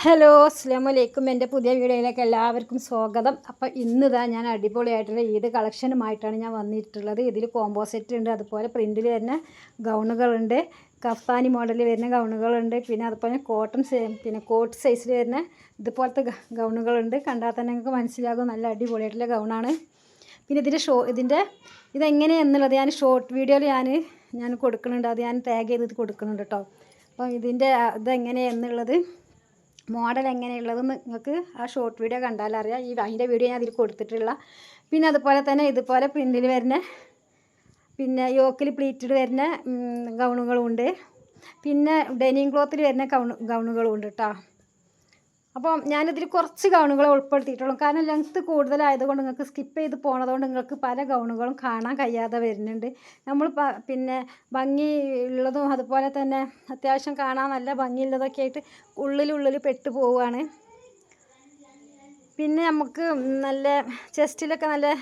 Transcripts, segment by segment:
ഹലോ അസ്സലാമു അലൈക്കും. എൻ്റെ പുതിയ വീഡിയോയിലേക്ക് എല്ലാവർക്കും സ്വാഗതം. അപ്പോൾ ഇന്നിതാ ഞാൻ അടിപൊളിയായിട്ടുള്ള ഈദ് കളക്ഷനുമായിട്ടാണ് ഞാൻ വന്നിട്ടുള്ളത്. ഇതിൽ കോംബോ സെറ്റ് ഉണ്ട്, അതുപോലെ പ്രിൻറ്റിൽ വരുന്ന ഗൗണുകളുണ്ട്, കഫ്താനി മോഡലിൽ വരുന്ന ഗൗണുകളുണ്ട്, പിന്നെ അതുപോലെ കോട്ട് സൈസിൽ വരുന്ന ഇതുപോലത്തെ ഗൗണുകളുണ്ട്. കണ്ടാൽ തന്നെ നിങ്ങൾക്ക് മനസ്സിലാകും നല്ല അടിപൊളിയായിട്ടുള്ള ഗൗണാണ്. പിന്നെ ഇതെങ്ങനെയെന്നുള്ളത് ഞാൻ ഷോർട്ട് വീഡിയോയിൽ ഞാൻ കൊടുക്കുന്നുണ്ട്, അത് ഞാൻ ടാഗ് ചെയ്ത് കൊടുക്കുന്നുണ്ട് കേട്ടോ. അപ്പോൾ ഇതെങ്ങനെയെന്നുള്ളത് മോഡൽ എങ്ങനെയുള്ളതെന്ന് നിങ്ങൾക്ക് ആ ഷോർട്ട് വീഡിയോ കണ്ടാൽ അറിയാം. അതിൻ്റെ വീഡിയോ ഞാൻ അതിൽ കൊടുത്തിട്ടുള്ള. പിന്നെ അതുപോലെ തന്നെ ഇതുപോലെ പ്രിൻറ്റിൽ വരുന്ന പിന്നെ യോക്കിൽ പ്ലീറ്റഡ് വരുന്ന ഗൗണുകളുമുണ്ട്. പിന്നെ ഡെനിം ക്ലോത്തിൽ വരുന്ന ഗൗണുകളും ഉണ്ട് കേട്ടോ. അപ്പം ഞാനിതിൽ കുറച്ച് ഗൗണുകളെ ഉൾപ്പെടുത്തിയിട്ടുള്ളൂ, കാരണം ലെങ്ത്ത് കൂടുതലായതുകൊണ്ട് നിങ്ങൾക്ക് സ്കിപ്പ് ചെയ്ത് പോണതുകൊണ്ട് നിങ്ങൾക്ക് പല ഗൗണുകളും കാണാൻ കഴിയാതെ വരുന്നുണ്ട്. നമ്മൾ പിന്നെ ഭംഗിയുള്ളതും അതുപോലെ തന്നെ അത്യാവശ്യം കാണാൻ നല്ല ഭംഗിയുള്ളതൊക്കെ ആയിട്ട് ഉള്ളിൽ പെട്ടു പോവുകയാണ്. പിന്നെ നമുക്ക് നല്ല ചെസ്റ്റിലൊക്കെ നല്ല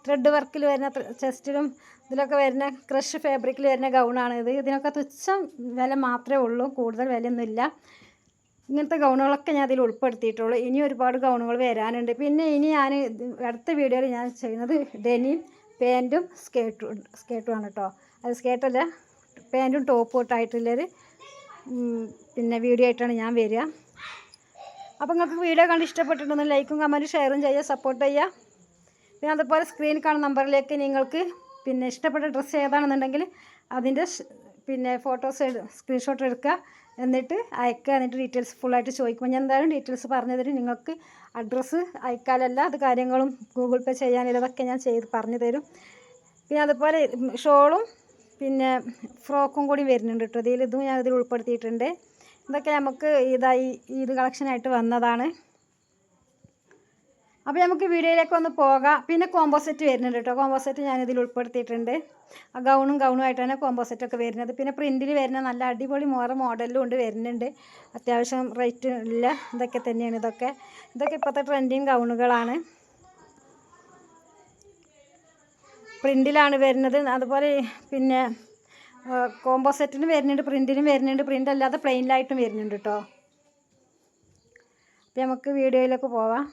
ത്രെഡ് വർക്കിൽ വരുന്ന ചെസ്റ്റിലും ഇതിലൊക്കെ വരുന്ന ക്രഷ് ഫാബ്രിക്കിൽ വരുന്ന ഗൗണാണ് ഇത്. ഇതിനൊക്കെ തുച്ഛം വില മാത്രമേ ഉള്ളൂ, കൂടുതൽ വിലയൊന്നുമില്ല. ഇങ്ങനത്തെ ഗൗണുകളൊക്കെ ഞാൻ അതിൽ ഉൾപ്പെടുത്തിയിട്ടുള്ളൂ. ഇനി ഒരുപാട് ഗൗണുകൾ വരാനുണ്ട്. പിന്നെ ഇനി ഞാൻ അടുത്ത വീഡിയോയിൽ ഞാൻ ചെയ്യുന്നത് ഡെനിം പാൻറ്റും സ്കേർട്ടുമാണ് കേട്ടോ. അത് സ്കേർട്ടല്ല, പാൻറ്റും ടോപ്പും ഇട്ടായിട്ടുള്ളൊരു പിന്നെ വീഡിയോ ആയിട്ടാണ് ഞാൻ വരിക. അപ്പോൾ നിങ്ങൾക്ക് വീഡിയോ കണ്ട് ഇഷ്ടപ്പെട്ടിട്ടുണ്ടെങ്കിൽ ലൈക്കും കമൻറ്റും ഷെയറും ചെയ്യുക, സപ്പോർട്ട് ചെയ്യുക. പിന്നെ അതുപോലെ സ്ക്രീനിൽ കാണുന്ന നമ്പറിലേക്ക് നിങ്ങൾക്ക് പിന്നെ ഇഷ്ടപ്പെട്ട ഡ്രസ്സ് ഏതാണെന്നുണ്ടെങ്കിൽ അതിൻ്റെ പിന്നെ ഫോട്ടോസ് സ്ക്രീൻഷോട്ട് എടുക്കുക, എന്നിട്ട് അയക്കുക. എന്നിട്ട് ഡീറ്റെയിൽസ് ഫുള്ളായിട്ട് ചോദിക്കുമ്പോൾ ഞാൻ എന്തായാലും ഡീറ്റെയിൽസ് പറഞ്ഞു തരും. നിങ്ങൾക്ക് അഡ്രസ്സ് അയക്കാനല്ല, അത് കാര്യങ്ങളും ഗൂഗിൾ പേ ചെയ്യാനുള്ളതൊക്കെ ഞാൻ പറഞ്ഞു തരും. പിന്നെ അതുപോലെ ഷോളും പിന്നെ ഫ്രോക്കും കൂടി വരുന്നുണ്ട് കേട്ടോ. ഇതും ഞാൻ ഇതിൽ ഉൾപ്പെടുത്തിയിട്ടുണ്ട്. ഇതൊക്കെ നമുക്ക് ഈദ് കളക്ഷനായിട്ട് വന്നതാണ്. അപ്പോൾ നമുക്ക് വീഡിയോയിലേക്ക് ഒന്ന് പോകാം. പിന്നെ കോംബോ സെറ്റ് വരുന്നുണ്ട് കേട്ടോ. കോംബോ സെറ്റ് ഞാനിതിൽ ഉൾപ്പെടുത്തിയിട്ടുണ്ട്. ആ ഗൗണുമായിട്ടാണ് കോംബോ സെറ്റൊക്കെ വരുന്നത്. പിന്നെ പ്രിൻറ്റിൽ വരുന്ന നല്ല അടിപൊളി മോഡലിലും ഉണ്ട് വരുന്നുണ്ട്. അത്യാവശ്യം റേറ്റ് ഇല്ല, ഇതൊക്കെ തന്നെയാണ്. ഇതൊക്കെ ഇപ്പോഴത്തെ ട്രെൻഡിങ് ഗൗണുകളാണ്, പ്രിൻറ്റിലാണ് വരുന്നത്. അതുപോലെ പിന്നെ കോംബോ സെറ്റിന് വരുന്നുണ്ട്, പ്രിൻറ്റിനും വരുന്നുണ്ട്, പ്രിൻ്റ് അല്ലാതെ പ്ലെയിനിലായിട്ടും വരുന്നുണ്ട് കേട്ടോ. അപ്പോൾ നമുക്ക് വീഡിയോയിലേക്ക് പോവാം.